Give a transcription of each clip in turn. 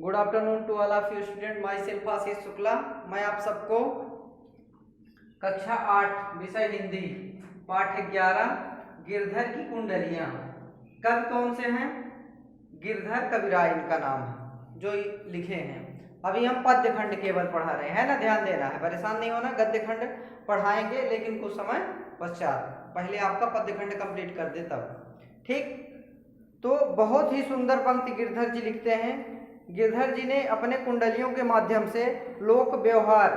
Good afternoon to all of you student. Myself Ashish Shukla. मैं आप सबको कक्षा 8 विषय हिंदी पाठ 11 गिरधर की कुंडलियां, कवि कौन से हैं? गिरधर कविराय इनका नाम है जो लिखे हैं। अभी हम पद्य खंड केवल पढ़ा रहे हैं ना, ध्यान देना है, परेशान नहीं होना। गद्य खंड पढ़ाएंगे लेकिन कुछ समय पश्चात, पहले आपका पद्य खंड कंप्लीट कर दे तब, ठीक। तो बहुत ही सुंदर पंक्ति गिरधर जी लिखते हैं। गिरधर जी ने अपने कुंडलियों के माध्यम से लोक व्यवहार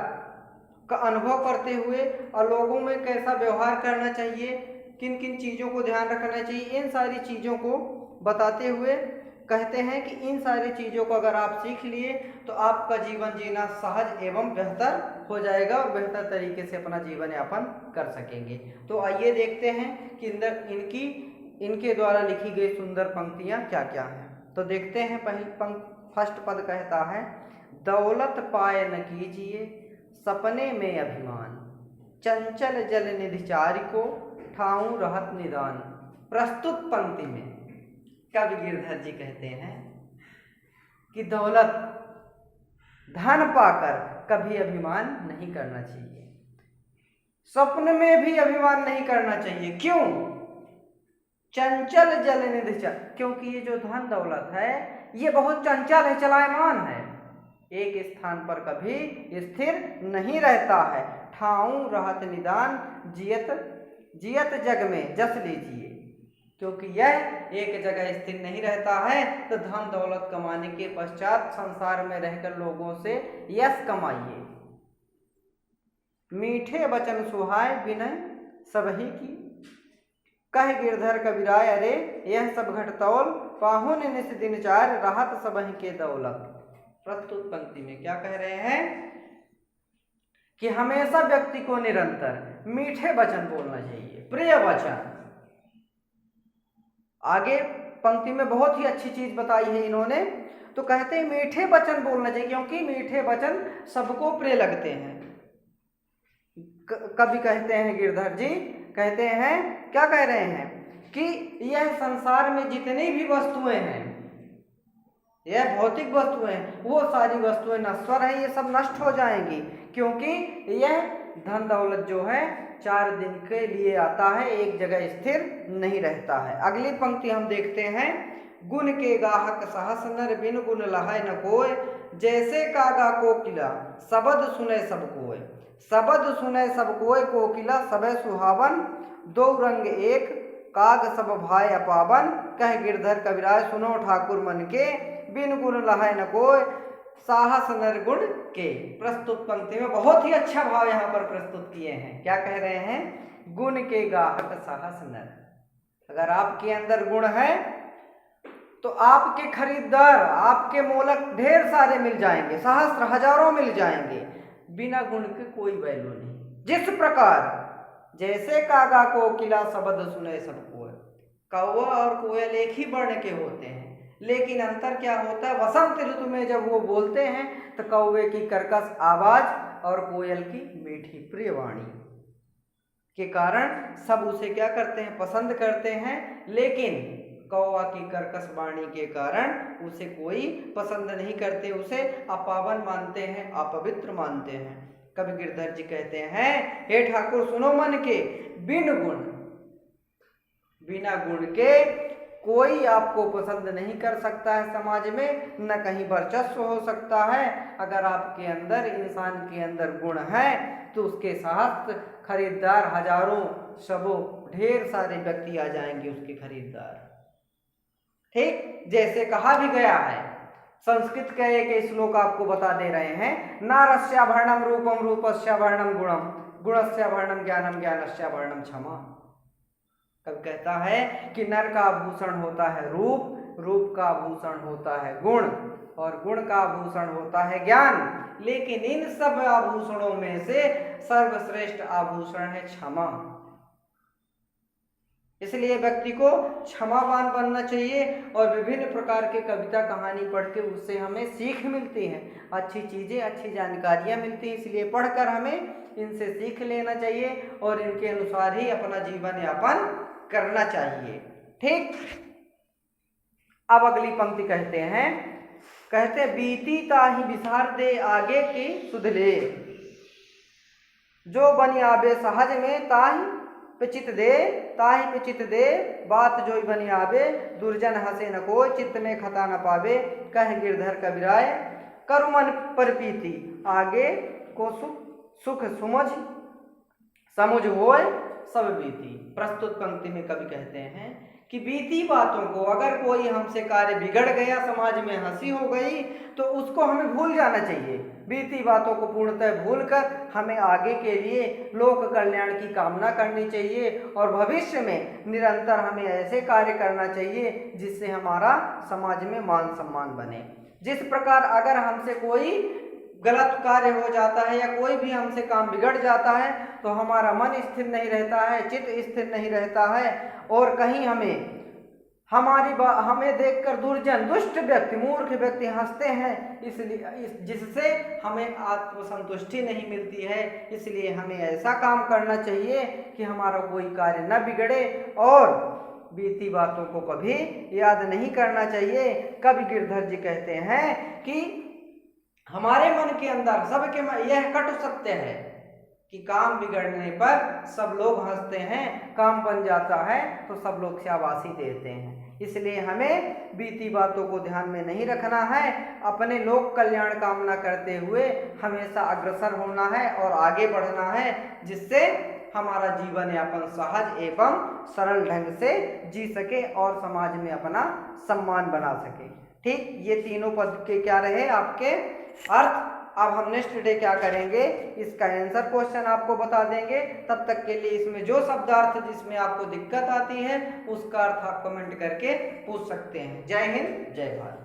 का अनुभव करते हुए और लोगों में कैसा व्यवहार करना चाहिए, किन किन चीज़ों को ध्यान रखना चाहिए, इन सारी चीज़ों को बताते हुए कहते हैं कि इन सारी चीज़ों को अगर आप सीख लिए तो आपका जीवन जीना सहज एवं बेहतर हो जाएगा और बेहतर तरीके से अपना जीवन यापन कर सकेंगे। तो आइए देखते हैं कि इनके द्वारा लिखी गई सुंदर पंक्तियां क्या क्या हैं। तो देखते हैं। पहली फर्स्ट पद कहता है, दौलत पाय न कीजिए सपने में अभिमान, चंचल जल निधि चारि को ठाऊं रहत निदान। प्रस्तुत पंक्ति में कवि गिरधर जी कहते हैं कि दौलत धन पाकर कभी अभिमान नहीं करना चाहिए, स्वप्न में भी अभिमान नहीं करना चाहिए। क्यों? चंचल जल निधि, क्योंकि ये जो धन दौलत है ये बहुत चंचल है, चलायमान है, एक स्थान पर कभी स्थिर नहीं रहता है। ठाऊं रहत निदान, जियत जग में जस लीजिए, क्योंकि यह एक जगह स्थिर नहीं रहता है। तो धन दौलत कमाने के पश्चात संसार में रहकर लोगों से यश कमाइए। मीठे वचन सुहाए विनय सबही की, कह गिरधर कविराय अरे यह सब घटतौल, पाहुन निस दिन चार राहत सबही के दौलत। प्रस्तुत पंक्ति में क्या कह रहे हैं कि हमेशा व्यक्ति को निरंतर मीठे वचन बोलना चाहिए, प्रिय वचन। आगे पंक्ति में बहुत ही अच्छी चीज बताई है इन्होंने। तो कहते हैं मीठे वचन बोलना चाहिए, क्योंकि मीठे वचन सबको प्रिय लगते हैं। कवि कहते हैं, गिरधर जी कहते हैं, क्या कह रहे हैं कि यह संसार में जितनी भी वस्तुएं हैं, यह भौतिक वस्तुएं, वो सारी वस्तुएं नश्वर हैं, ये सब नष्ट हो जाएंगी, क्योंकि यह धन दौलत जो है 4 दिन के लिए आता है, एक जगह स्थिर नहीं रहता है। अगली पंक्ति हम देखते हैं, गुण के गाहक सहस नर बिन गुण लहाय न कोय, जैसे कागा कोकिला शबद सुने सब कोय। शबद सुने सब कोय कोकिला सबे सुहावन, दो रंग एक काग सब भाई अपावन। कह गिरधर कविराय सुनो ठाकुर मन के, बिन गुण लहाय न कोय साहस नर गुण के। प्रस्तुत पंक्ति में बहुत ही अच्छा भाव यहाँ पर प्रस्तुत किए हैं। क्या कह रहे हैं? गुण के गाहक साहस नर। अगर आपके अंदर गुण है तो आपके खरीदार, आपके मोलक ढेर सारे मिल जाएंगे, सहस्त्र हजारों मिल जाएंगे। बिना गुण के कोई वैल्यू नहीं। जिस प्रकार जैसे कागा कोकिला शब्द सुने सब कोय, कौवा और कोयल एक ही वर्ण के होते हैं, लेकिन अंतर क्या होता है? वसंत ऋतु में जब वो बोलते हैं तो कौवे की कर्कश आवाज और कोयल की मीठी प्रिय वाणी के कारण सब उसे क्या करते हैं? पसंद करते हैं। लेकिन कौवा की कर्कश वाणी के कारण उसे कोई पसंद नहीं करते, उसे अपावन मानते हैं, अपवित्र मानते हैं। कवि गिरधर जी कहते हैं, हे ठाकुर सुनो मन के, बिना गुण के कोई आपको पसंद नहीं कर सकता है समाज में, न कहीं वर्चस्व हो सकता है। अगर आपके अंदर, इंसान के अंदर गुण है तो उसके साथ खरीदार हजारों, सबों, ढेर सारे व्यक्ति आ जाएंगे उसके खरीदार। ठीक, जैसे कहा भी गया है, संस्कृत का एक श्लोक आपको बता दे रहे हैं, नारस्याभरणम रूपम रूपस्याभरणम गुणम, गुणस्याभरणम ज्ञानम ज्ञानस्याभरणम वर्णम क्षमा। कब कहता है कि नर का आभूषण होता है रूप, रूप का आभूषण होता है गुण, और गुण का आभूषण होता है ज्ञान। लेकिन इन सब आभूषणों में से सर्वश्रेष्ठ आभूषण है क्षमा। इसलिए व्यक्ति को क्षमावान बनना चाहिए। और विभिन्न प्रकार के कविता कहानी पढ़ के उससे हमें सीख मिलती है, अच्छी चीज़ें, अच्छी जानकारियाँ मिलती हैं। इसलिए पढ़कर हमें इनसे सीख लेना चाहिए और इनके अनुसार ही अपना जीवन यापन करना चाहिए। ठीक, अब अगली पंक्ति कहते हैं, कहते बीती ताहि बिसार दे आगे की सुध ले, जो बनी आबे सहज में ताहि पिचित दे, ताहि पिचित दे बात जोई बनी आबे, दुर्जन हंसे न कोई चित्त में खता न पावे, कह गिरधर कबीराय करु मन पर पीति, आगे को सुख सुमझ समुझ होए सब बीती। प्रस्तुत पंक्ति में कवि कहते हैं कि बीती बातों को, अगर कोई हमसे कार्य बिगड़ गया, समाज में हंसी हो गई, तो उसको हमें भूल जाना चाहिए। बीती बातों को पूर्णतः भूलकर हमें आगे के लिए लोक कल्याण की कामना करनी चाहिए और भविष्य में निरंतर हमें ऐसे कार्य करना चाहिए जिससे हमारा समाज में मान सम्मान बने। जिस प्रकार अगर हमसे कोई गलत कार्य हो जाता है या कोई भी हमसे काम बिगड़ जाता है तो हमारा मन स्थिर नहीं रहता है, चित्त स्थिर नहीं रहता है और कहीं हमें देखकर दुर्जन, दुष्ट व्यक्ति, मूर्ख व्यक्ति हंसते हैं, इसलिए जिससे हमें आत्मसंतुष्टि नहीं मिलती है। इसलिए हमें ऐसा काम करना चाहिए कि हमारा कोई कार्य न बिगड़े और बीती बातों को कभी याद नहीं करना चाहिए। कवि गिरधर जी कहते हैं कि हमारे मन के अंदर सबके यह कटु सत्य है कि काम बिगड़ने पर सब लोग हंसते हैं, काम बन जाता है तो सब लोग शाबाशी देते हैं। इसलिए हमें बीती बातों को ध्यान में नहीं रखना है, अपने लोक कल्याण कामना करते हुए हमेशा अग्रसर होना है और आगे बढ़ना है, जिससे हमारा जीवन यापन सहज एवं सरल ढंग से जी सके और समाज में अपना सम्मान बना सके। ठीक, ये तीनों पद के क्या रहे आपके अर्थ। अब हम नेक्स्ट डे क्या करेंगे, इसका आंसर क्वेश्चन आपको बता देंगे। तब तक के लिए इसमें जो शब्दार्थ जिसमें आपको दिक्कत आती है उसका अर्थ आप कमेंट करके पूछ सकते हैं। जय हिंद, जय भारत।